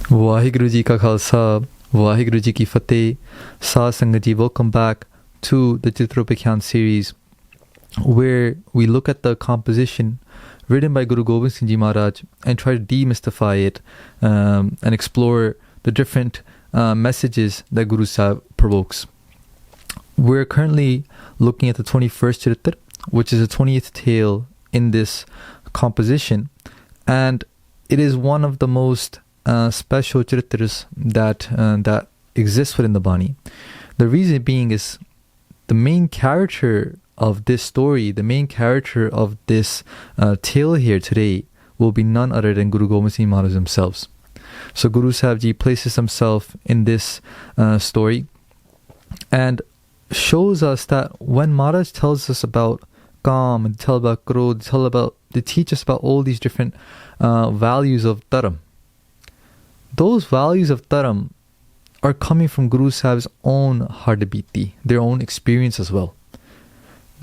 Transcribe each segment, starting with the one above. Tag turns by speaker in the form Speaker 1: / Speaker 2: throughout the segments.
Speaker 1: Waheguru Ji Ka Khalsa, Waheguru Ji Ki Fateh. Saad Sangat Ji, welcome back to the Charitropakhyan series, where we look at the composition written by Guru Gobind Singh Ji Maharaj and try to demystify it and explore the different messages that Guru Sahib provokes. We're currently looking at the 21st Charitr, which is the 20th tale in this composition, and it is one of the most special Charitrs that exists within the Bani. The reason being is the main character of this story, the main character of this tale here today will be none other than Guru Gobind Singh Maharaj themselves. So Guru Sahib Ji places himself in this story and shows us that when Maharaj tells us about Kam and tell about Krodh, they teach us about all these different values of taram. Those values of taram are coming from Guru Sahib's own heartbeat, their own experience as well.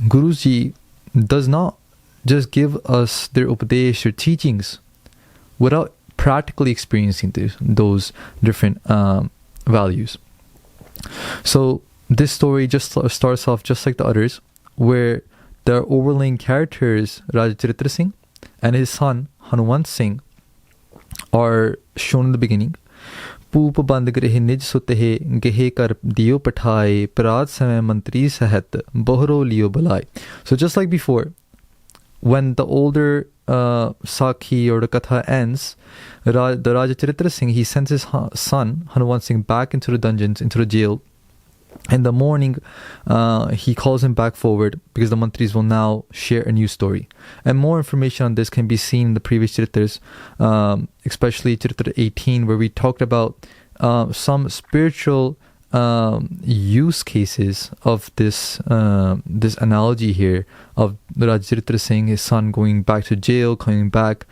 Speaker 1: Guruji does not just give us their upadesh or teachings without practically experiencing those different values. So this story just starts off just like the others, where the overlaying characters Raja Charitr Singh and his son Hanuman Singh are shown in the beginning. Poop band grihe nij sutehe gehe kar diyo pathaye prad samay mantri sahat bohro liyo balai. So just like before, when the older Sakhi or the katha ends, the Raja Charitr Singh, he sends his son Hanuman Singh back into the dungeons, into the jail. In the morning, he calls him back forward because the mantris will now share a new story. And more information on this can be seen in the previous Charitrs, especially Chartir 18, where we talked about some spiritual use cases of this this analogy here of the Raja Charitr Singh, his son going back to jail, coming back.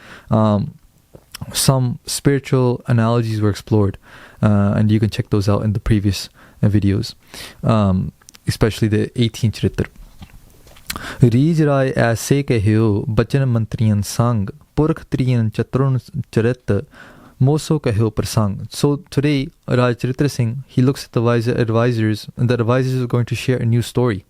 Speaker 1: Some spiritual analogies were explored, and you can check those out in the previous videos, especially the 18th Charitar. Reej Rai aise kahyo bachan mantriyan sang purkh triyan chatrun charit moso kahyo prasang. So today Raj Charitr Singh, he looks at the advisors, and the advisors are going to share a new story.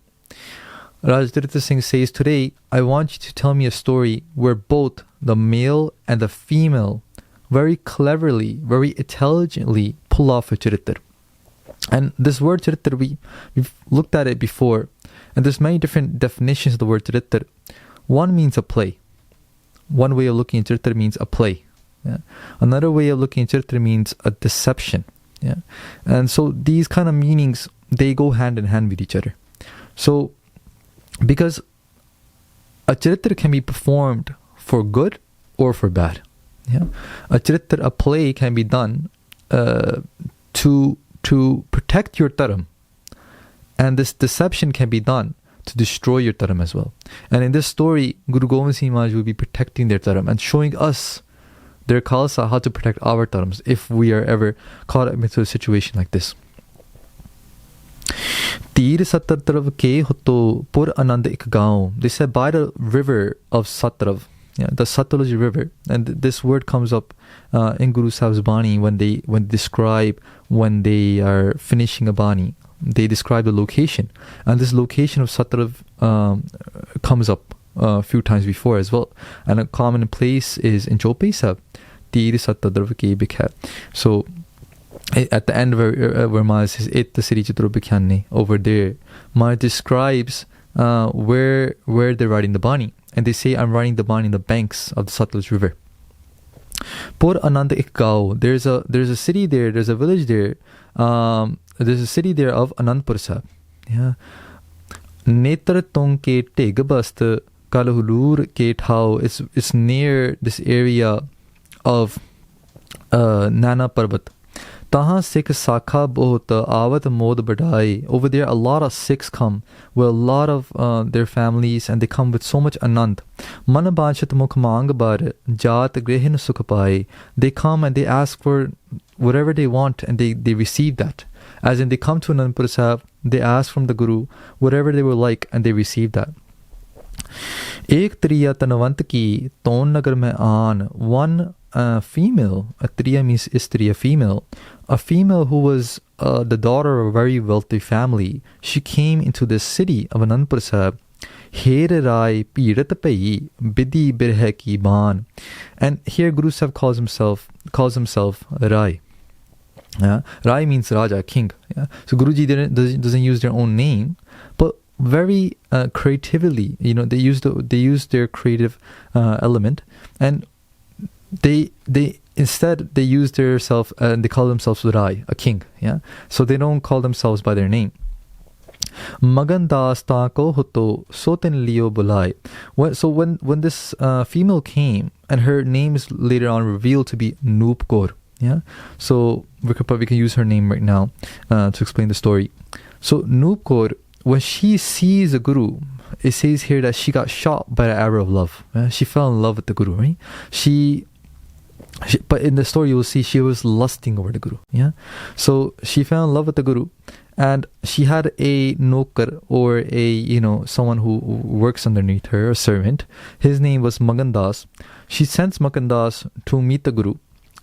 Speaker 1: Raj Charitr Singh says, today I want you to tell me a story where both the male and the female very cleverly, very intelligently pull off a Charitar. And this word Charitr, we've looked at it before, and there's many different definitions of the word Charitr. One means a play. One way of looking at Charitr means a play. Yeah. Another way of looking at Charitr means a deception. Yeah. And so these kind of meanings, they go hand in hand with each other. So because a Charitr can be performed for good or for bad. Yeah. A Charitr, a play, can be done to protect your taram, and this deception can be done to destroy your taram as well. And in this story, Guru Gobind Singh Maharaj will be protecting their taram and showing us, their Khalsa, how to protect our tarams if we are ever caught up into a situation like this. Tir Satrav ke hoto pur anand ik gaon. They said by the river of Satrav, yeah, the Satluj river, and this word comes up in Guru Sahib's Bani when they describe when they are finishing a Bani. They describe the location, and this location of Satrav comes up a few times before as well. And a common place is in Chopei Sahib, Tir Satrav ke bikha. So at the end where Maharaj says it the city Charitropakhyan, over there Maharaj describes where they're writing the Bani. And they say, I'm writing the Bani in the banks of the Satluj River. Pur Anand Ik Gao. There's a city there. There's a village there. There's a city there of Anandpur Shaib. Yeah. Netar Tong ke Teg Bast Kalhulur ke Thao. It's near this area of Nana Parbat. Taha Sikh Sakha Bohut Avat Mod Badai. Over there, a lot of Sikhs come with a lot of their families, and they come with so much anand. Man Banchat Mukh Mang Bar Jat Grehin Sukhapai. They come and they ask for whatever they want, and they receive that. As in, they come to Anandpur Sahib, they ask from the Guru whatever they would like, and they receive that. Ek Triya Tanavant Ki Ton Nagar Mein Aan. One female, Atriya means Istri, a female who was the daughter of a very wealthy family. She came into this city of Anandpur Shaib. Here Rai Pirat Pai Bidi Birhe Ki Ban. And here Guru Sahib calls himself Rai. Yeah? Rai means Raja, king. Yeah? So Guruji doesn't use their own name, but very creatively, they use their creative element, and they instead they use their self and they call themselves Rai, a king. Yeah, so they don't call themselves by their name. Magan das ta ko hoto soten leo bulai. So when this female came, and her name is later on revealed to be Anoop Kaur. Yeah, so we can use her name right now to explain the story. So Anoop Kaur, when she sees the Guru, it says here that she got shot by the arrow of love. Yeah? She fell in love with the Guru, right? But in the story you will see she was lusting over the Guru. Yeah, so she fell in love with the Guru, and she had a nokar, or a someone who works underneath her, a servant. His name was Magan Das. She sends Magan Das to meet the Guru.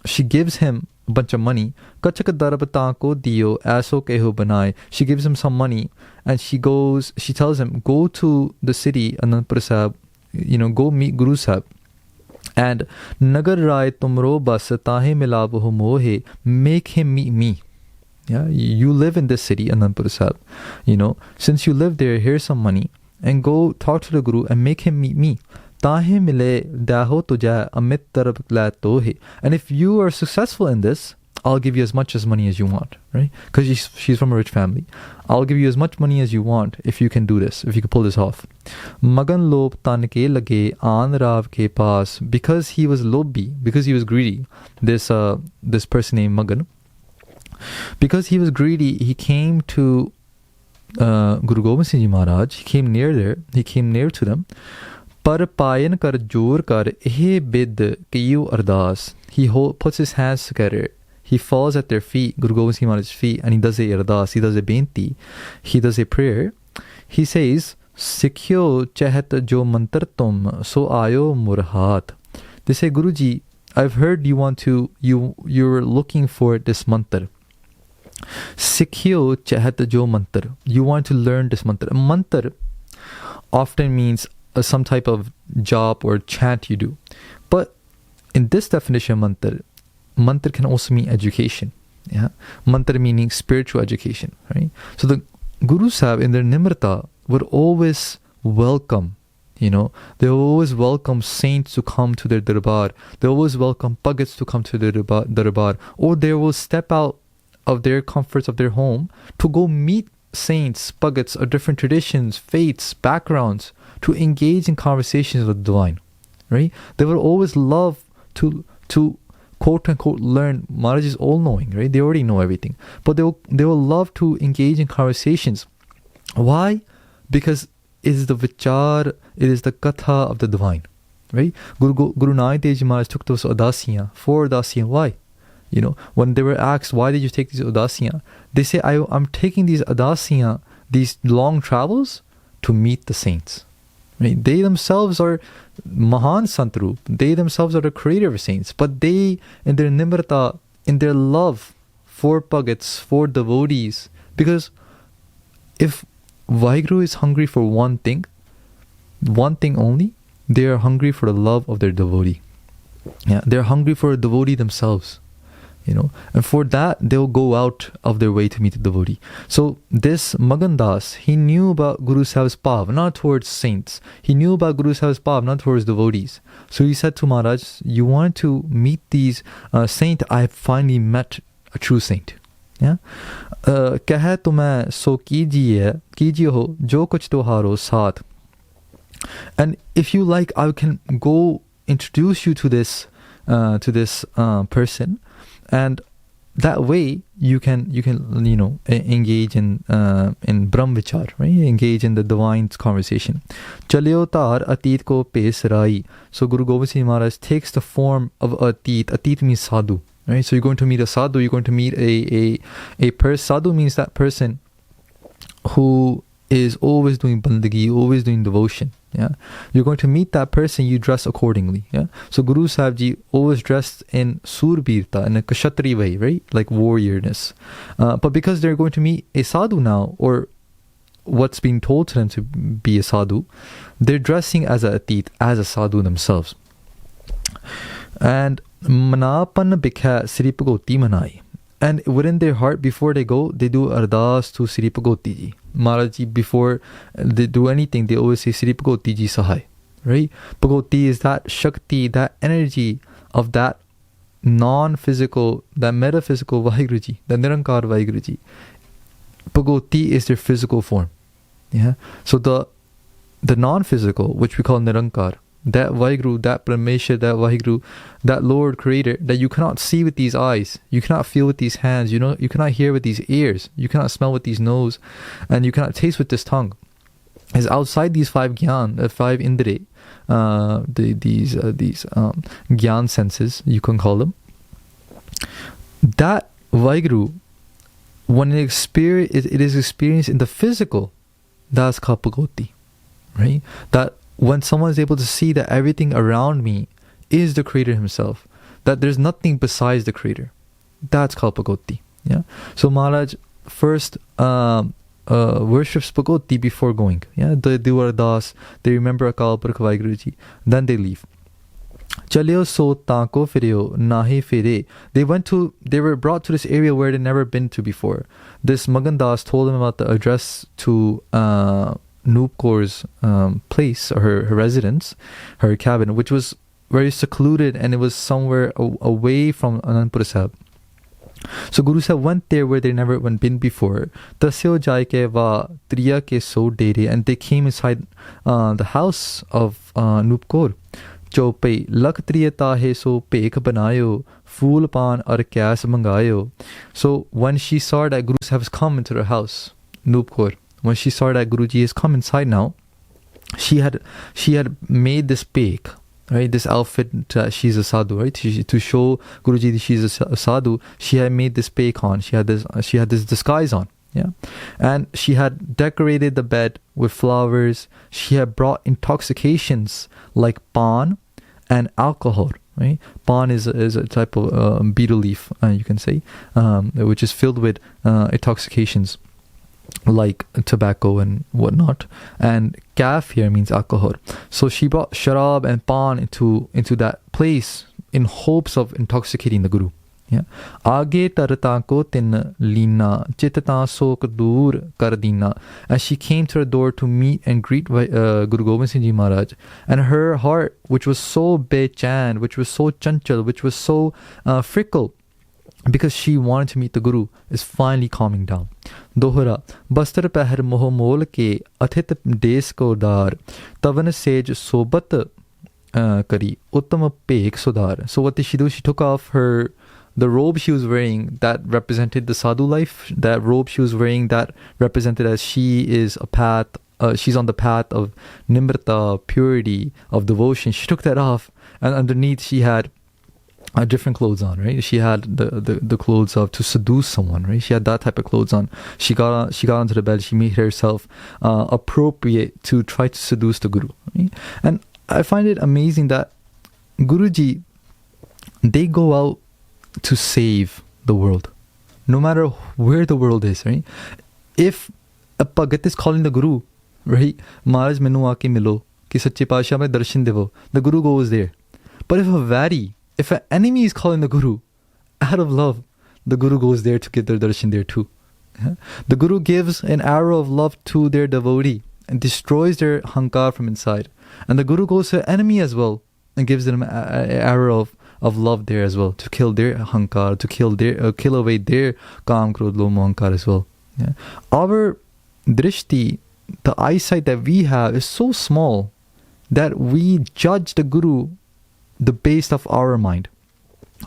Speaker 1: She gives him a bunch of money. Kachak darabata ko dio aso keho banai. She gives him some money, and she tells him, go to the city Anandpur Shaib, go meet Guru Sahib. And Nagar Rai Tumro Bas Tahe Milabo Mohe, make him meet me. Yeah, you live in this city, Anandpur Shaib. Since you live there, here's some money, and go talk to the Guru and make him meet me. Tahe mile daho tuja amit tarab la tohe. And if you are successful in this, I'll give you as much money as you want, right? Because she's from a rich family. I'll give you as much money as you want if you can do this, if you can pull this off. Magan lob tan ke lage an rav ke paas. Because he was lobby, because he was greedy, this person named Magan, because he was greedy, he came to Guru Gobind Singh Ji Maharaj. He came near to them. Par payan kar jor kar eh bid kiyu ardas. He puts his hands together. He falls at their feet, Guru Gobind Singh Maharaj's feet, and he does a ardas, he does a benti, he does a prayer. He says, Sikhyo chahat jo mantar tum, so ayo murhat. They say, Guruji, I've heard you're looking for this mantar. Sikhyo chahat jo mantar. You want to learn this mantar. Mantar often means some type of job or chant you do. But in this definition of mantar can also mean education. Yeah, mantar meaning spiritual education, right? So the Guru Sahib in their nimrata would always welcome, they always welcome saints to come to their darbar. They always welcome Bhagats to come to their darbar, or they will step out of their comforts of their home to go meet saints, Bhagats of different traditions, faiths, backgrounds, to engage in conversations with the divine, right? They would always love to quote unquote learn. Maharaj is all knowing, right? They already know everything, but they will love to engage in conversations. Why? Because it is the Veechar, it is the katha of the divine, right? Guru Nanak Dev Ji Maharaj took those udasiyan, 4 udasiyan. Why? When they were asked, why did you take these udasiyan? They say, I'm taking these udasiyan, these long travels, to meet the saints. Right? They themselves are Mahan Santrup. They themselves are the creator of saints. But they, in their nimrata, in their love for Bhagats, for devotees, because if Vaheguru is hungry for one thing only, they are hungry for the love of their devotee. Yeah, they're hungry for a devotee themselves. And for that, they'll go out of their way to meet the devotee. So this Magan Das, he knew about Guru Sahib's pav, not towards saints. He knew about Guru Sahib's pav, not towards devotees. So he said to Maharaj, you want to meet these saints? I have finally met a true saint. Yeah. Kahe tumhe so kijiye ho jo kuch toharo saath. And if you like, I can go introduce you to this person. And that way you can engage in Brahm Vichar, right? Engage in the divine conversation. Chalyo tar atit ko pes rai. So Guru Gobind Singh Maharaj takes the form of atit. Atit means sadhu, right? So you're going to meet a sadhu. You're going to meet a person. Sadhu means that person who is always doing bandagi, always doing devotion. Yeah, you're going to meet that person, you dress accordingly. Yeah, so Guru Sahib Ji always dressed in surbirta, in a kshatri way, right? Like warriorness. But because they're going to meet a sadhu now, or what's being told to them to be a sadhu, they're dressing as a atit, as a sadhu themselves. And manapan bikha Sri Bhagoti manai. And within their heart, before they go, they do ardas to Sri Bhagoti Ji. Maharaj Ji, before they do anything, they always say Sri Bhagoti Ji Sahai. Right? Bhagoti is that Shakti, that energy of that non-physical, that metaphysical Vaheguru Ji, the Nirankar Vaheguru Ji. Bhagoti is their physical form. Yeah. So the non-physical, which we call Nirankar, that Vaheguru, that Parameshwar, that Vaheguru, that Lord Creator, that you cannot see with these eyes, you cannot feel with these hands, you cannot hear with these ears, you cannot smell with these nose, and you cannot taste with this tongue, is outside these five gyan, five indri, these gyan senses, you can call them. That Vaheguru, when it is experienced in the physical, that's called Bhagoti, right? That when someone is able to see that everything around me is the Creator Himself, that there's nothing besides the Creator, that's called Bhagoti. Yeah. So Maharaj first worships Bhagoti before going. Yeah. They do ardas, they remember Akal Purkh Vaheguru Ji, then they leave. Chaleo so tanko fireo nahi fire. They were brought to this area where they'd never been to before. This Magandas told them about the address to Anoop Kaur's place, or her residence, her cabin, which was very secluded, and it was somewhere away from Anandpur Shaib. So Guru Sahib went there where they never been before. Tasyo jaike va triya ke so dere, and they came inside the house of Anoop Kaur. Chopei lak triyata he so pek banayo, fool pan ar kyas mangayo. So when she saw that Guru Sahib has come into her house, Anoop Kaur, when she saw that Guruji has come inside now, she had made this pek, right? This outfit that she's a sadhu, right? To show Guruji that she's a sadhu, she had made this pek on. She had this disguise on, yeah. And she had decorated the bed with flowers. She had brought intoxications like pan and alcohol, right? Pan is a type of betel leaf, you can say, which is filled with intoxications like tobacco and whatnot, and kaf here means alcohol. So she brought sharab and pan into that place in hopes of intoxicating the Guru. Yeah. Aage tarata ko tin lina chitata sok dur kar dina. And she came to her door to meet and greet Guru Gobind Singh Ji Maharaj, and her heart, which was so bechan, which was so chanchal, which was so fickle, because she wanted to meet the Guru, is finally calming down. Dohra bastar pahar moh mol ke athit des ko dar tavan sej sobat kari uttam pek sudar. So what did she do? She took off the robe she was wearing that represented the sadhu life. That robe she was wearing that represented as she is a path. She's on the path of nimrata, purity, of devotion. She took that off, and underneath she had different clothes on, right? She had the clothes of to seduce someone, right? She had that type of clothes on. She got onto the bed. She made herself appropriate to try to seduce the Guru, right? And I find it amazing that Guruji, they go out to save the world, no matter where the world is, right? If a Bhagat is calling the Guru, right? Maharaj menu aake milo, ki sache paatshah mein darshan devo, the Guru goes there. But if an enemy is calling the Guru, out of love, the Guru goes there to get their darshan there too. Yeah? The Guru gives an arrow of love to their devotee and destroys their hankar from inside. And the Guru goes to the enemy as well and gives them an arrow of love there as well, to kill their hankar, to kill away their kam, krodh, lom, hankar as well. Yeah? Our drishti, the eyesight that we have, is so small that we judge the Guru based off our mind.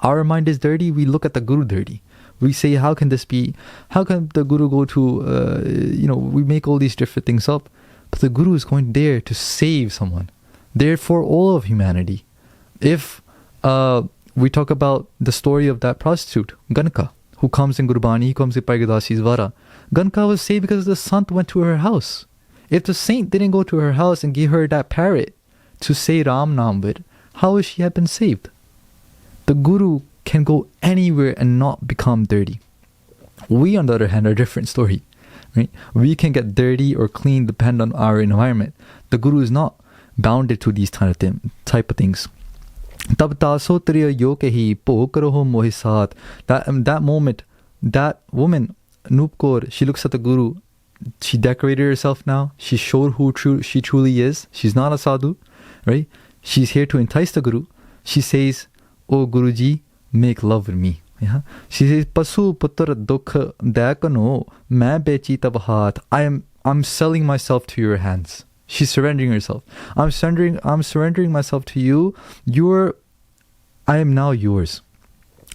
Speaker 1: Our mind is dirty, we look at the Guru dirty. We say, how can this be? How can the Guru go to, we make all these different things up. But the Guru is going there to save someone. There for all of humanity. If we talk about the story of that prostitute, Ganka, who comes in Gurbani, he comes in Pargadasi's Vara. Ganka was saved because the Sant went to her house. If the saint didn't go to her house and give her that parrot to say Ram Nam with, how would she have been saved? The Guru can go anywhere and not become dirty. We, on the other hand, are a different story. Right? We can get dirty or clean depending on our environment. The Guru is not bounded to these type of things. Tab taso triya yo kehi po karoho mohi saath. That moment, that woman, Anoop Kaur, she looks at the Guru. She decorated herself now. She showed who she truly is. She's not a sadhu, right? She's here to entice the Guru. She says, "Oh Guruji, make love with me." Yeah? She says, "Pasu putra dukh dakano main bechi tab haath." I'm selling myself to your hands. She's surrendering herself. I'm surrendering myself to you. I am now yours.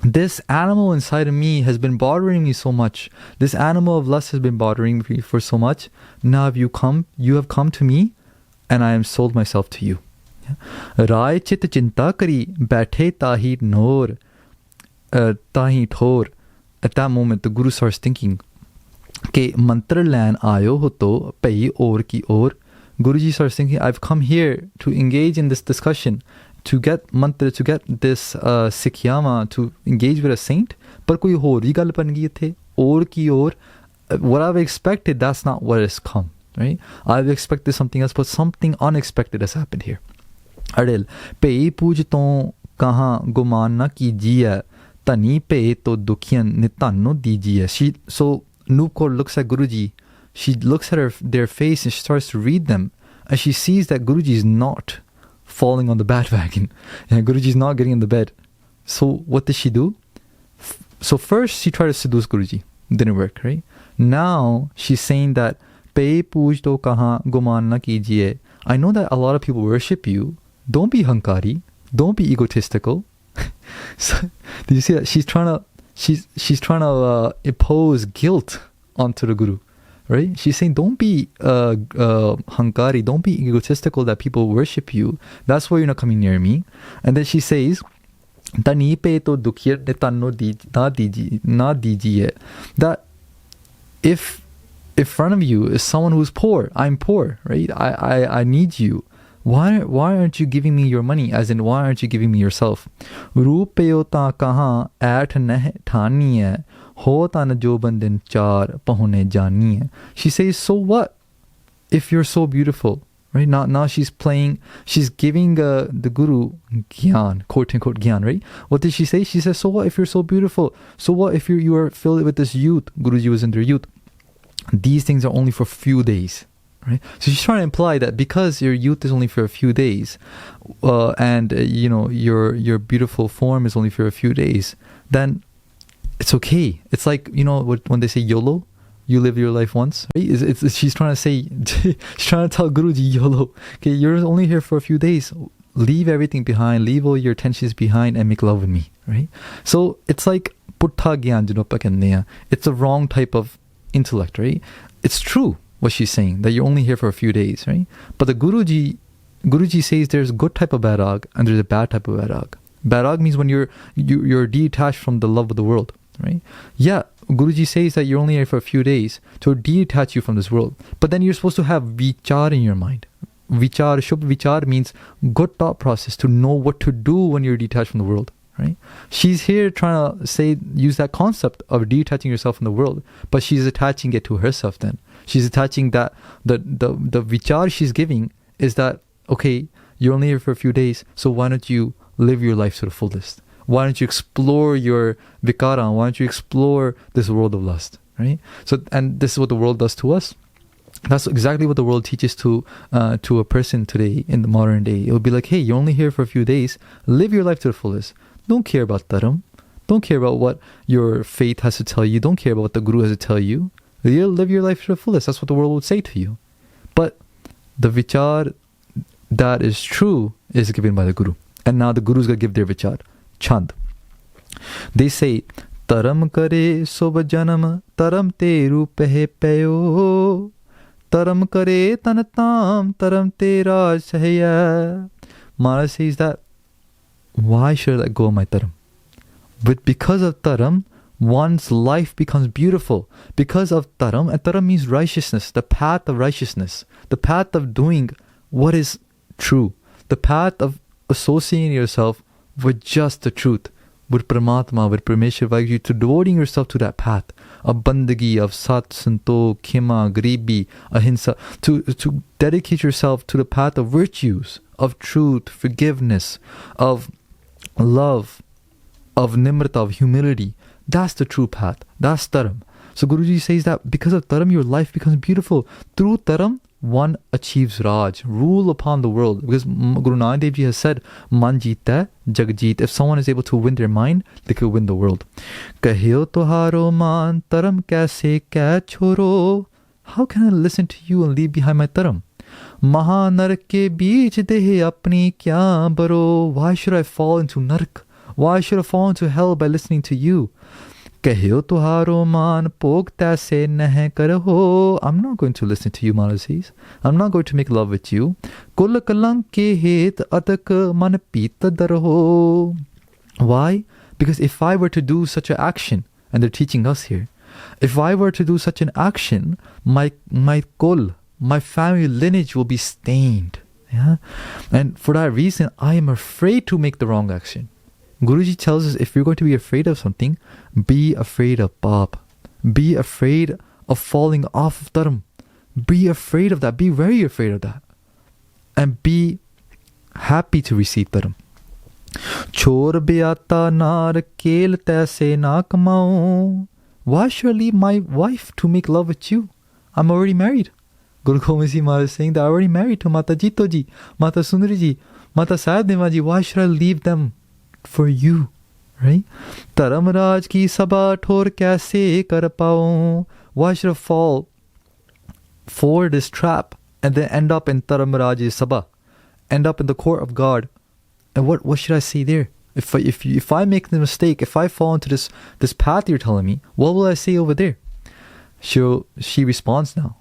Speaker 1: This animal inside of me has been bothering me so much. This animal of lust has been bothering me for so much. Now you have come to me, and I am sold myself to you. Rai chit chinta kari baithe tahi nor tahi thor. At that moment, the Guru starts thinking, "Ke mantra lan ayo ho to pai or ki or." Guruji starts thinking, I've come here to engage in this discussion, to get mantra, to get this sikyama, to engage with a saint. But koi hor hi gal ban gayi the, or ki or. What I've expected, that's not what has come. Right? I've expected something else, but something unexpected has happened here. Alittle, pe puj to kaha guman na kijiye, tani pe to dukhiyan nitanno dijiye. So Anoop Kaur looks at Guruji. She looks at their face and she starts to read them. And she sees that Guruji is not falling on the bandwagon. And Guruji is not getting in the bed. So what does she do? So first she tried to seduce Guruji. Didn't work, right? Now she's saying that Pe puj to kaha guman na kijiye. I know that a lot of people worship you. Don't be hankari. Don't be egotistical. So, did you see that? She's trying to impose guilt onto the Guru. Right? She's saying, don't be hankari, don't be egotistical that people worship you. That's why you're not coming near me. And then she says, Tani pe to dukhir netanno na dijiye. That if in front of you is someone who's poor, I'm poor, right? I need you. Why aren't you giving me your money? As in, why aren't you giving me yourself? Rupayo ta kaha ath neh thani hai. She says, so what if you're so beautiful? Right? Now she's giving the Guru gyan, quote unquote gyan, right? What did she say? She says, so what if you're so beautiful? So what if you are filled with this youth? Guruji was in their youth. These things are only for a few days. Right? So she's trying to imply that because your youth is only for a few days, and your beautiful form is only for a few days, then it's okay. It's like, when they say YOLO, you live your life once. Right? She's trying to say, she's trying to tell Guruji, YOLO. Okay, you're only here for a few days. Leave everything behind. Leave all your tensions behind and make love with me. Right? So it's like Puttha Gyan Jinopakanya. It's a wrong type of intellect, right? It's true what she's saying, that you're only here for a few days, right? But the Guruji says there's a good type of Bairag and there's a bad type of Bairag. Bairag means when you're detached from the love of the world. Right? Yeah, Guruji says that you're only here for a few days to detach you from this world. But then you're supposed to have Veechar in your mind. Veechar, Shubh Veechar means good thought process, to know what to do when you're detached from the world. Right? She's here trying to use that concept of detaching yourself from the world, but she's attaching it to herself then. She's attaching that the Veechar she's giving is that, okay, you're only here for a few days, so why don't you live your life to the fullest? Why don't you explore your vikara? Why don't you explore this world of lust? Right? So, and this is what the world does to us. That's exactly what the world teaches to a person today in the modern day. It will be like, hey, you're only here for a few days. Live your life to the fullest. Don't care about taram. Don't care about what your faith has to tell you. Don't care about what the Guru has to tell you. Live your life to the fullest. That's what the world would say to you. But the vichar that is true is given by the Guru. And now the Guru's going to give their vichar. Chand. They say, Taram kare soba janam, taram te rupe payo, taram kare tanatam, taram te raj sahya. Maharaj says that, why should I let go of my taram? But because of taram, one's life becomes beautiful because of taram. And taram means righteousness, the path of righteousness, the path of doing what is true, the path of associating yourself with just the truth, with Paramatma, with Parmeshwar Vaheguru, to devoting yourself to that path of bandagi, of sat, santok, khima, gribi, ahimsa, to dedicate yourself to the path of virtues, of truth, forgiveness, of love, of nimrata, of humility. That's the true path. That's taram. So Guruji says that because of taram, your life becomes beautiful. Through taram, one achieves Raj, rule upon the world. Because Guru Nanak Dev Ji has said, Man jeeta jag jeet. If someone is able to win their mind, they could win the world. Kahyo toharo man taram kaise kya choro. How can I listen to you and leave behind my taram? Maha narak ke beech dehe apni kya baro. Why should I fall into narak? Why should I fall into hell by listening to you? Kahyo tuharo man pog taise nahe karaho. I'm not going to listen to you, Maharaj says. I'm not going to make love with you. Kul kalang ke het atak man pita darho. Why? Because if I were to do such an action, and they're teaching us here, if I were to do such an action, my kul, my family lineage will be stained. Yeah? And for that reason, I am afraid to make the wrong action. Guruji tells us, if you're going to be afraid of something, be afraid of Pap. Be afraid of falling off of Dharam. Be afraid of that. Be very afraid of that. And be happy to receive Dharam. Chor beata nar kel taise na kamao. Why should I leave my wife to make love with you? I'm already married. Guru Gobind Singh Maharaj is saying that I'm already married to Mata Jito Ji, Mata Sundari Ji, Mata Sahib Ji. Why should I leave them for you, right? Taram Raj ki sabha thor kaise kar paun. Why should I fall for this trap and then end up in Taram Raj's sabha, end up in the court of God? And what should I say there? If I make the mistake, if I fall into this path you're telling me, what will I say over there? She responds now.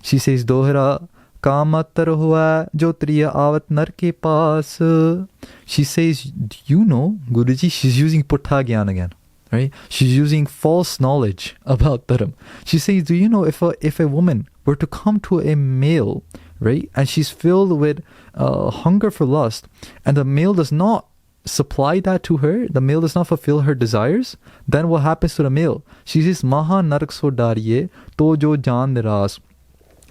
Speaker 1: She says, Dohra Kamatar hua jo triya avat nar ke paas. She says, you know, Guruji, she's using Purtha Gyan again, right? She's using false knowledge about Dharam. She says, do you know, if a woman were to come to a male, right, and she's filled with hunger for lust, and the male does not supply that to her, the male does not fulfill her desires, then what happens to the male? She says, Maha narak so dariye to jo jaan niras.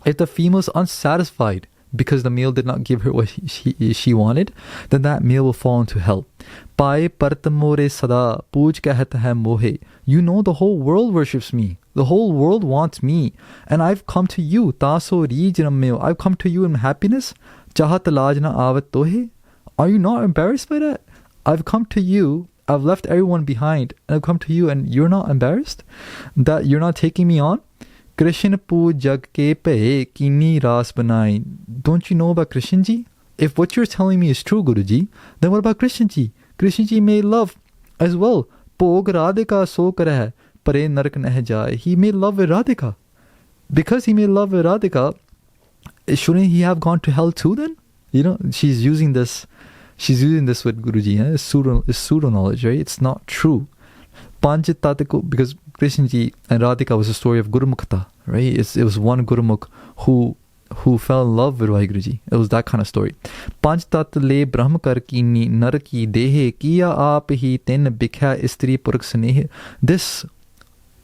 Speaker 1: If the female is unsatisfied because the male did not give her what she wanted, then that male will fall into hell. Pai part more sada pooj kahat hai mohe. You know, the whole world worships me. The whole world wants me. And I've come to you. Taso rijram meo. I've come to you in happiness. Chahat laj na avat tohe. Are you not embarrassed by that? I've come to you. I've left everyone behind. And I've come to you and you're not embarrassed? That you're not taking me on? Krishna poo jag ke pe kini ras banai. Don't you know about Krishna Ji? If what you're telling me is true, Guruji, then what about Krishna Ji? Krishna Ji made love as well. Pog Radhika so kar hai, pare narak nah jaye. He made love with Radhika. Because he made love with Radhika, shouldn't he have gone to hell too then? You know, she's using this with Guruji. It's pseudo knowledge, right? It's not true. Because Krishna Ji and Radhika was a story of Gurumukhta, right? It was one Gurumukh who fell in love with Vaheguru Ji. It was that kind of story. Panch tat le brahm kar kini nar ki dehe kiya aap hi tin bikha istri purak sneh. This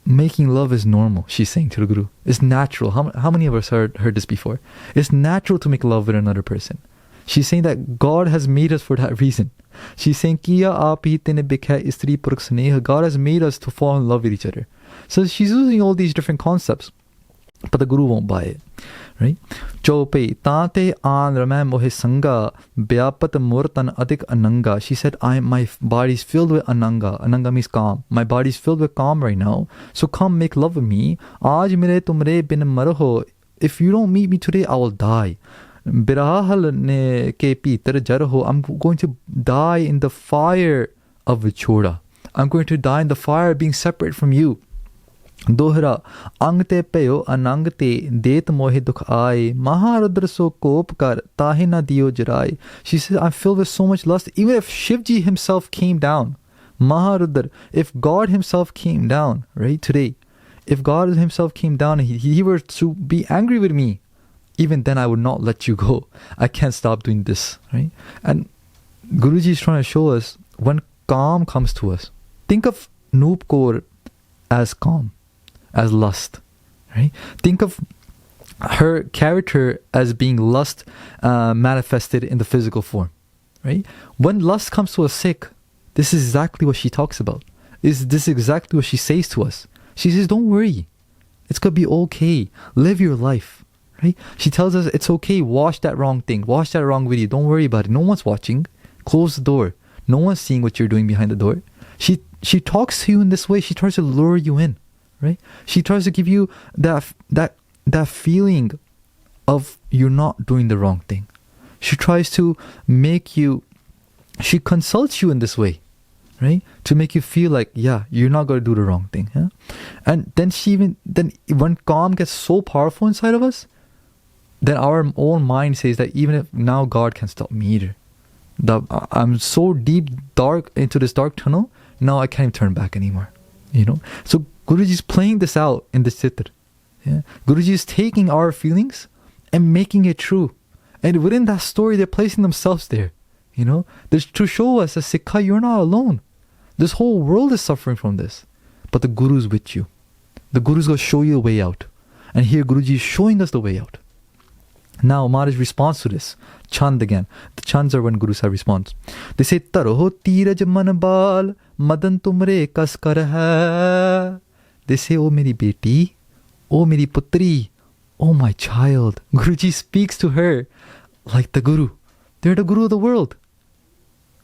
Speaker 1: making love is normal, she's saying to the Guru. It's natural. How many of us heard this before? It's natural to make love with another person. She's saying that God has made us for that reason. She's saying, Kiya aap hi tine bikha istri purak sneh. God has made us to fall in love with each other. So she's using all these different concepts, but the Guru won't buy it, right? Chope tate an ramay mohe sanga byapat murtan adik ananga. She said, my body's filled with ananga. Ananga means calm. My body's filled with calm right now. So come make love with me. Aaj mere tumre bin marho. If you don't meet me today, I will die. Birahal ne ke pitar jarho. I'm going to die in the fire of Vichora. I'm going to die in the fire being separate from you. Dohra angte peyo anangte det mohe dukh aaye maharudra so kop kar tahe na diyo jarai. She says, I'm filled with so much lust. Even if Shivji himself came down, Maharudar, if God himself came down, right, today, if God himself came down and he were to be angry with me, even then I would not let you go. I can't stop doing this, right? And Guruji is trying to show us when calm comes to us. Think of Anoop Kaur as calm, as lust, right? Think of her character as being lust manifested in the physical form, right? When lust comes to a Sikh, this is exactly what she talks about. This is exactly what she says to us. She says, don't worry. It's going to be okay. Live your life, right? She tells us it's okay. Watch that wrong thing. Watch that wrong video. Don't worry about it. No one's watching. Close the door. No one's seeing what you're doing behind the door. She talks to you in this way. She tries to lure you in, right? She tries to give you that feeling of you're not doing the wrong thing. She tries to make you, she consults you in this way, right? To make you feel like, yeah, you're not going to do the wrong thing. Yeah? And then then when calm gets so powerful inside of us, then our own mind says that even if now God can't stop me either. I'm so dark into this dark tunnel, now I can't even turn back anymore. So Guruji is playing this out in the Chartir. Yeah? Guruji is taking our feelings and making it true. And within that story, they're placing themselves there. There's to show us as Sikha, you're not alone. This whole world is suffering from this. But the Guru is with you. The Guru is going to show you the way out. And here Guruji is showing us the way out. Now Maharaj's response to this, Chand again. The Chands are when Gurusa responds. They say, Taroho tiraj man bal, madan tumre kas kar hai. They say, oh meri beti, oh meri putri, oh my child. Guruji speaks to her like the Guru. They're the Guru of the world.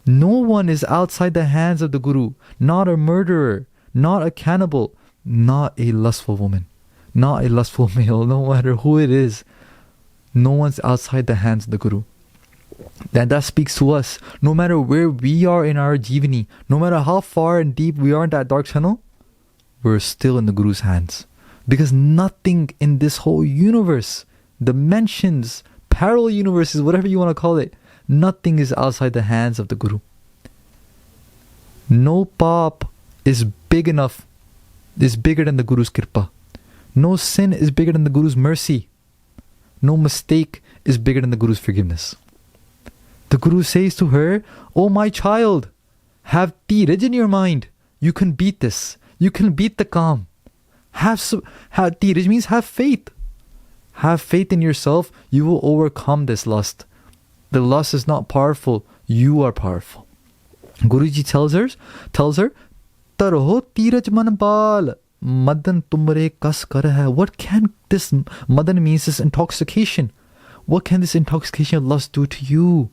Speaker 1: No one is outside the hands of the Guru. Not a murderer, not a cannibal, not a lustful woman, not a lustful male, no matter who it is. No one's outside the hands of the Guru. And that speaks to us. No matter where we are in our Jivani, no matter how far and deep we are in that dark channel, we're still in the Guru's hands. Because nothing in this whole universe, dimensions, parallel universes, whatever you want to call it, nothing is outside the hands of the Guru. No paap is big enough, is bigger than the Guru's kirpa. No sin is bigger than the Guru's mercy. No mistake is bigger than the Guru's forgiveness. The Guru says to her, oh my child, have tiraj in your mind. You can beat this. You can beat the calm. Have tiraj means have faith. Have faith in yourself. You will overcome this lust. The lust is not powerful. You are powerful. Guruji tells her, Taroho tiraj man bal, madan tumre kas kar hai. What can this madan means, this intoxication? What can this intoxication of lust do to you?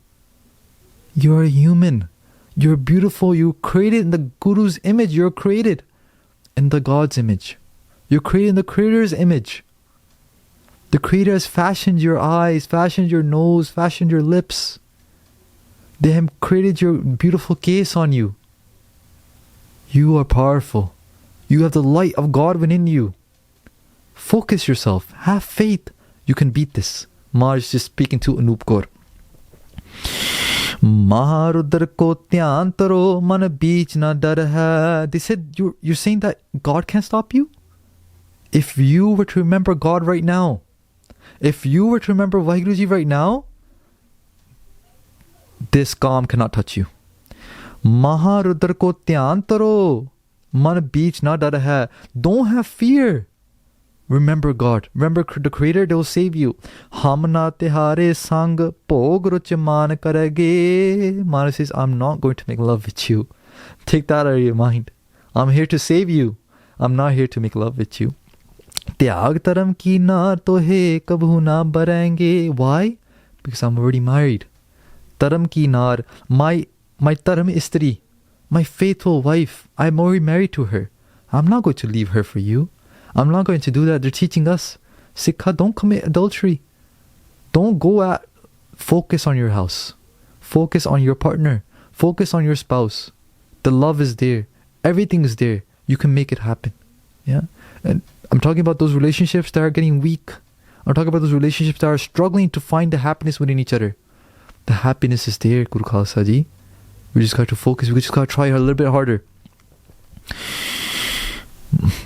Speaker 1: You're a human. You're beautiful. You're created in the Guru's image. You're created in the God's image. You're created in the Creator's image. The Creator has fashioned your eyes, fashioned your nose, fashioned your lips. They have created your beautiful case on you. You are powerful. You have the light of God within you. Focus yourself. Have faith. You can beat this. Maharaj is just speaking to Anoop Kaur. Maharudar ko dhyan taro, man beech na dar hai. They said, you're saying that God can't stop you? If you were to remember God right now, if you were to remember Vaheguruji right now, this calm cannot touch you. Maharudar ko dhyan taro, man beech na dar hai. Don't have fear. Remember God. Remember the Creator, they will save you. Hamna tihare sang bhog ruch man karage. Maharaj says, I'm not going to make love with you. Take that out of your mind. I'm here to save you. I'm not here to make love with you. Tyag taram ki nar tohe kabhu na barenge. Why? Because I'm already married. Taram ki nar. My taram istri. My faithful wife. I'm already married to her. I'm not going to leave her for you. I'm not going to do that. They're teaching us, Sikha, don't commit adultery. Don't go at, focus on your house. Focus on your partner. Focus on your spouse. The love is there. Everything is there. You can make it happen. Yeah. And I'm talking about those relationships that are getting weak. I'm talking about those relationships that are struggling to find the happiness within each other. The happiness is there, Guru Khalsa Ji. We just got to focus. We just got to try a little bit harder.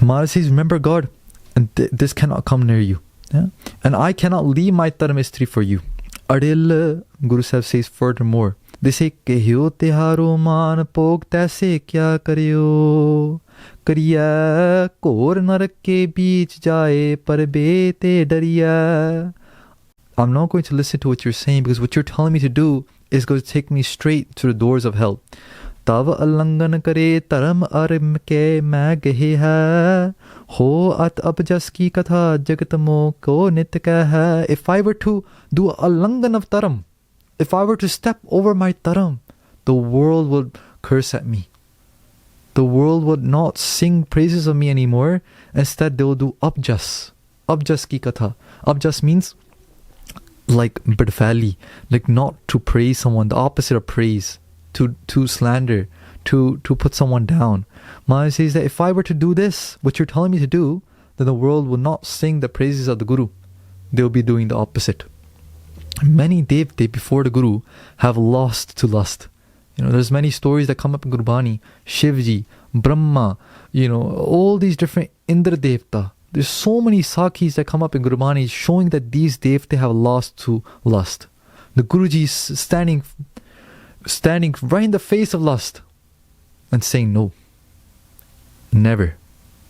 Speaker 1: Maharaj says, remember God, and this cannot come near you. Yeah? And I cannot leave my taram istri for you. Alittle, Guru Sahib says furthermore, they say, Kehyo tiharo maan pog taise kya karyo? Kariya kor narak ke beech jaye par bete dariya. I'm not going to listen to what you're saying, because what you're telling me to do is going to take me straight to the doors of hell. Tav alangan kare taram arim ke main gehe hai. Ho at abjas ki katha jagatamo ko nitya hai. If I were to do a alangan of taram, if I were to step over my taram, the world would curse at me. The world would not sing praises of me anymore. Instead, they will do abjas. Abjas ki katha. Abjas means like bidfali, like not to praise someone, the opposite of praise, to slander, to put someone down. Maharaj says that if I were to do this, what you're telling me to do, then the world will not sing the praises of the Guru. They'll be doing the opposite. Many devte before the Guru have lost to lust. There's many stories that come up in Gurbani. Shivji, Brahma, all these different Indra Devta. There's so many Sakhis that come up in Gurbani showing that these devte have lost to lust. The Guruji is standing right in the face of lust and saying, no, never.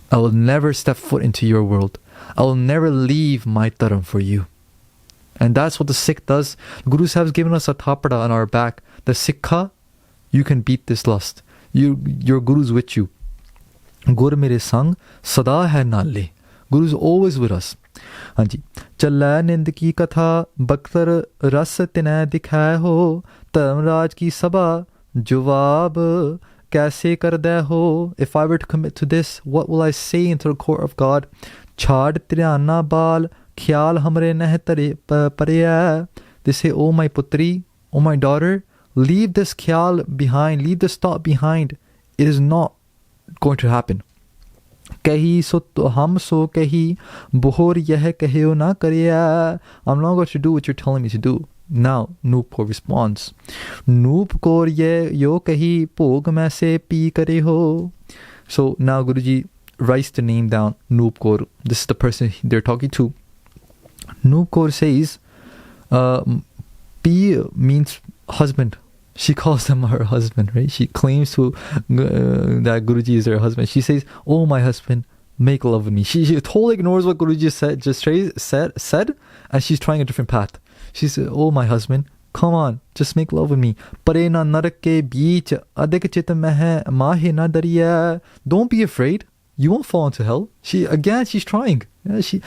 Speaker 1: I will never step foot into your world. I will never leave my taram for you. And that's what the Sikh does. The Guru Sahib has given us a tapada on our back. The Sikha, you can beat this lust. Your Guru's with you. Gur mere sang sada hai naale. Guru is always with us. Hanji. Challa nind ki katha baktar ras tinai dikhai ho. Taramraj ki sabha jawab kaise karda ho. If I were to commit to this, what will I say into the court of God? Chhad triana bal khyal hamre neh tare parya. They say, oh my putri, oh my daughter, leave this khyal behind, leave this thought behind. It is not going to happen. Kahi so hum so kahi bohor yeh kahyo na karya. I'm not going to do what you're telling me to do. Now Anoop Kaur responds, Anoop Kaur ye yo kahi pog main se pi kare ho. So now Guruji writes the name down, Anoop Kaur. This is the person they're talking to. Anoop Kaur says, P means husband. She calls him her husband, right? She claims to that Guruji is her husband. She says, oh my husband, make love with me. She totally ignores what Guruji said, and she's trying a different path. She said, oh my husband, come on, just make love with me. Pare na narak ke beech adik chit mahe na dariya. Don't be afraid. You won't fall into hell. She's trying. She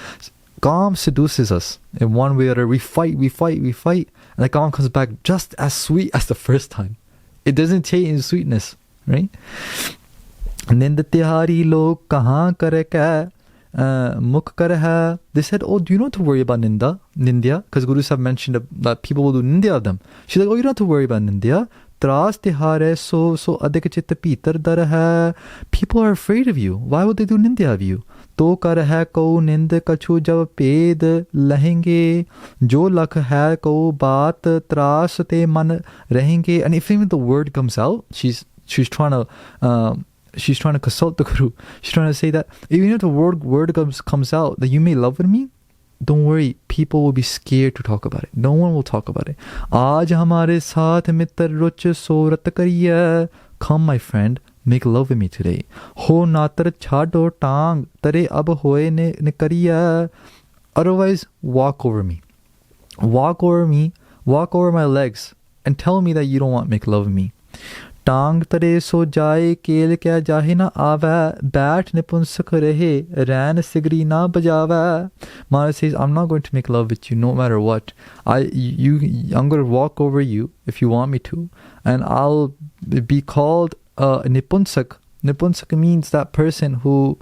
Speaker 1: Kaam seduces us in one way or other. We fight, and the Kaam comes back just as sweet as the first time. It doesn't change in sweetness, right? Nind tihari log kahan kare ka mukh kar hai. They said, oh, do you not have to worry about Nindya? Because Guru Sahib mentioned that people will do Nindya of them. She's like, oh, you don't have to worry about Nindya. Tras tihare so adik chit pitar dar hai. People are afraid of you. Why would they do Nindya of you? तो कर है को निंद कछु जब पेद लहेंगे जो लख है को बात त्रास ते मन रहेंगे. And if even the word comes out, she's trying to consult the Guru. She's trying to say that even if the word comes out that you may love with me, don't worry, people will be scared to talk about it. No one will talk about it. आज हमारे साथ मित्र रुच सोरत करिए. Come, my friend, make love with me today. Ho natar chhado tang tare ab hoye ne kariya. Otherwise, walk over me. Walk over my legs and tell me that you don't want to make love with me. Tang tare so jaye kel kya jahe na aava. Baat nipunsuk rahe ran sigri na bajava. Maharaj says, I'm not going to make love with you no matter what. I'm going to walk over you if you want me to, and I'll be called nipunsak. Nipunsak means that person who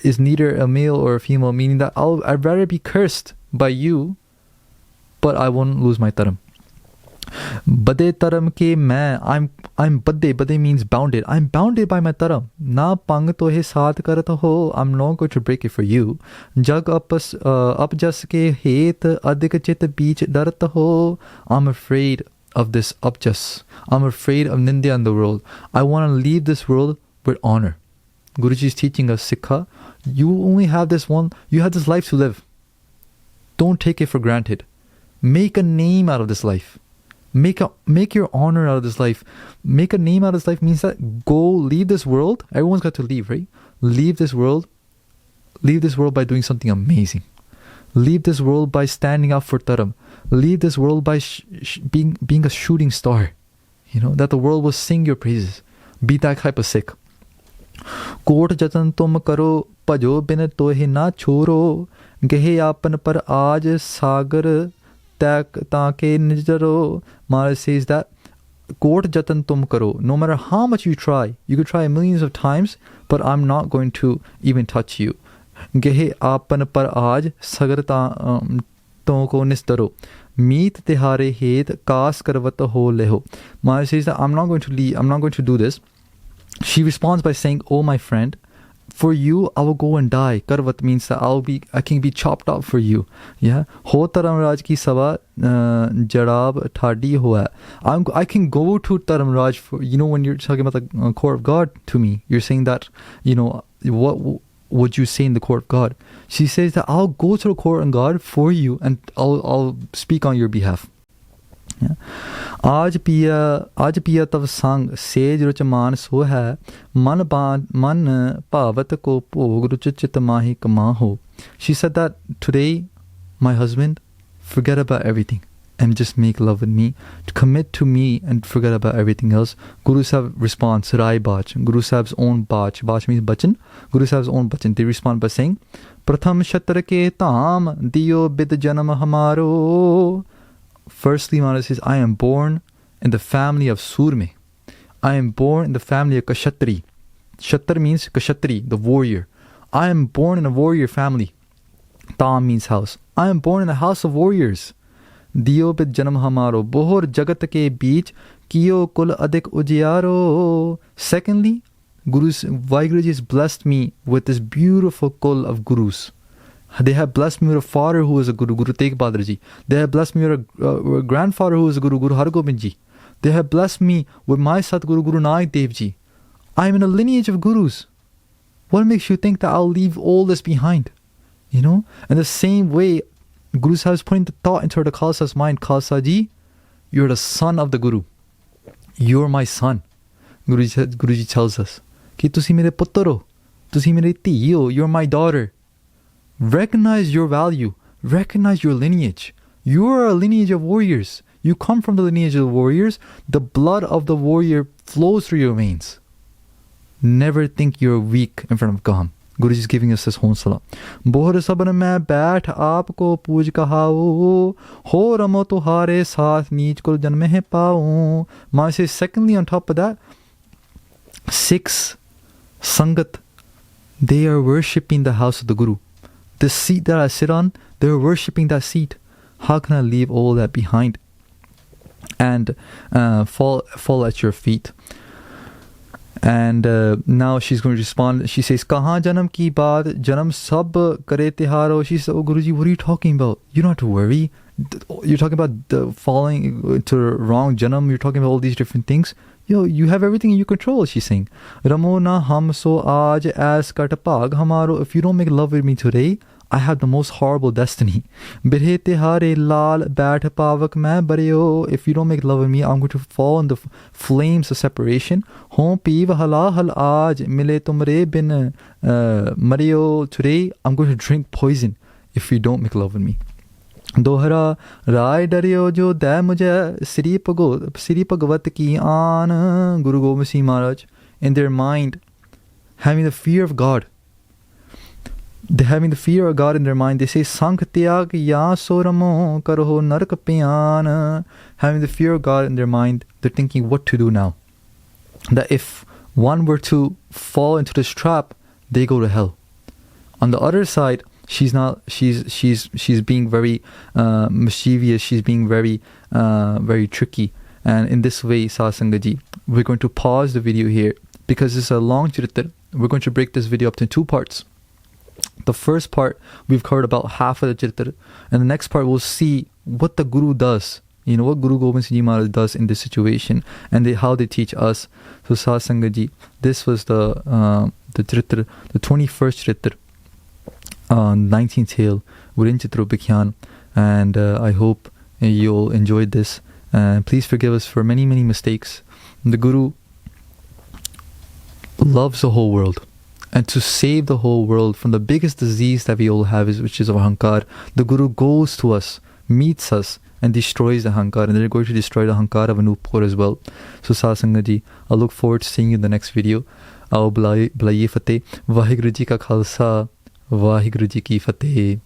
Speaker 1: is neither a male or a female, meaning that I'd rather be cursed by you, but I won't lose my taram. Bade taram ke main, I'm bade means bounded. I'm bounded by my taram. Na pang tohe saath karat ho. I'm not going to break it for you. Jag apjas ke het adik chit beech darat ho. I'm afraid of this upjas. I'm afraid of Nindya in the world. I want to leave this world with honor. Guruji is teaching us, Sikha, you only have this life to live. Don't take it for granted. Make a name out of this life. Make your honor out of this life. Make a name out of this life means that go leave this world. Everyone's got to leave, right? Leave this world by doing something amazing. Leave this world by standing up for taram. Leave this world by being a shooting star. That the world will sing your praises. Be that type of Sikh. कोट जतन तुम करो भजो बिन तोहे ना छोरो गहे आपन पर आज सागर तैक ताके निजरो. Maharaj says that कोट जतन तुम करो, no matter how much you could try millions of times, but I'm not going to even touch you. गहे आपन पर आज सागर तो को निस्तरो मीत तिहारे हेत कास करवत हो लेहो. Maharaj says that I'm not going to do this. She responds by saying, oh my friend, for you I will go and die. Karvat means that I can be chopped up for you. Yeah. Ho Taramraj ki sava jarab thadi hoa. I can go to Taramraj for, when you're talking about the court of God to me, you're saying that, what would you say in the court of God? She says that I'll go to the court of God for you and I'll speak on your behalf. आज पिया तव संग says रुच मान सो है मन भावत को भोग रुच चित माही कमा हो. She said that today, my husband, forget about everything and just make love with me. Commit to me and forget about everything else. Guru Sahib responds, Rai Bach, Guru Sahib's own Bach. Bach means bachan. Guru Sahib's own bachan. They respond by saying, Pratham Shatra ke tam diyo bid janam hamaro. Firstly, Maharaj says, I am born in the family of Surme. I am born in the family of Kshatri. Kshatri means Kshatri, the warrior. I am born in a warrior family. Tam means house. I am born in a house of warriors. Diyo bid janam hamaro. Bohor jagat ke beech kiyo kul adik ujyaro. Secondly, Vaheguruji has blessed me with this beautiful kul of gurus. They have blessed me with a father who is a Guru, Guru Tegh Bahadur Ji. They have blessed me with a grandfather who is a Guru, Guru Har Gobind Ji. They have blessed me with my Satguru, Guru Nanak Dev Ji. I am in a lineage of Gurus. What makes you think that I'll leave all this behind? In the same way, Guru Sahib is putting the thought into the Khalsa's mind. Khalsa Ji, you're the son of the Guru. You're my son. Guruji tells us, Ki tusi mere puttar ho, tusi mere dhi ho, you're my daughter. Recognize your value. Recognize your lineage. You are a lineage of warriors. You come from the lineage of the warriors. The blood of the warrior flows through your veins. Never think you're weak in front of God. Guruji is giving us this honsala. Bohar saban mein baith aapko pooj kahao ho ramo tuhare saath neech kul janme hai paao. Maharaj says, secondly, on top of that, Sikhs, Sangat, they are worshipping the house of the Guru. The seat that I sit on, they're worshipping that seat. How can I leave all that behind and fall at your feet? And now she's going to respond. She says, Kahan janam ki baat, janam sab kare tiharo. She says, oh Guruji, what are you talking about? You don't have to worry. You're talking about the falling to the wrong janam. You're talking about all these different things. You have everything in your control, she's saying. Ramo na hum so aaj as kat bhag hamaro. If you don't make love with me today, I have the most horrible destiny. Birhe tihare lal baith pavak main baryo. If you don't make love with me, I'm going to fall in the flames of separation. Hon peev hala hal aaj mile tumre bin maryo. Today, I'm going to drink poison if you don't make love with me. Dohra Rai Daryo Jo Da Mujhe Sri Bhagavat Ki Aan. Guru Gobind Singh Maharaj, in their mind, having the fear of God. They're having the fear of God in their mind. They say, Sank Tyag Ya Soramo Karoho Nark Pyan. Having the fear of God in their mind, they're thinking what to do now. That if one were to fall into this trap, they go to hell. On the other side, she's being very mischievous. She's being very tricky. And in this way, Sasangaji, we're going to pause the video here because it's a long Charitr. We're going to break this video up into two parts. The first part, we've covered about half of the Charitr, and the next part we'll see what the Guru does, what Guru Gobind Singh Ji Maharaj does in this situation, and how they teach us. So Sat Sangat Ji, this was the Charitr, the 21st Charitr, 19th tale within Charitropakhyan, and I hope you'll enjoy this. Please forgive us for many mistakes. The Guru loves the whole world, and to save the whole world from the biggest disease that we all have, which is of Ahankar, the Guru goes to us, meets us, and destroys the Ahankar, and they're going to destroy the Ahankar of Anoop Kaur as well. So Sat Sangat Ji, I look forward to seeing you in the next video. Aao Blaiye Fateh. Vaheguru Ji Ka Khalsa, Vaheguru Ji Ki Fateh.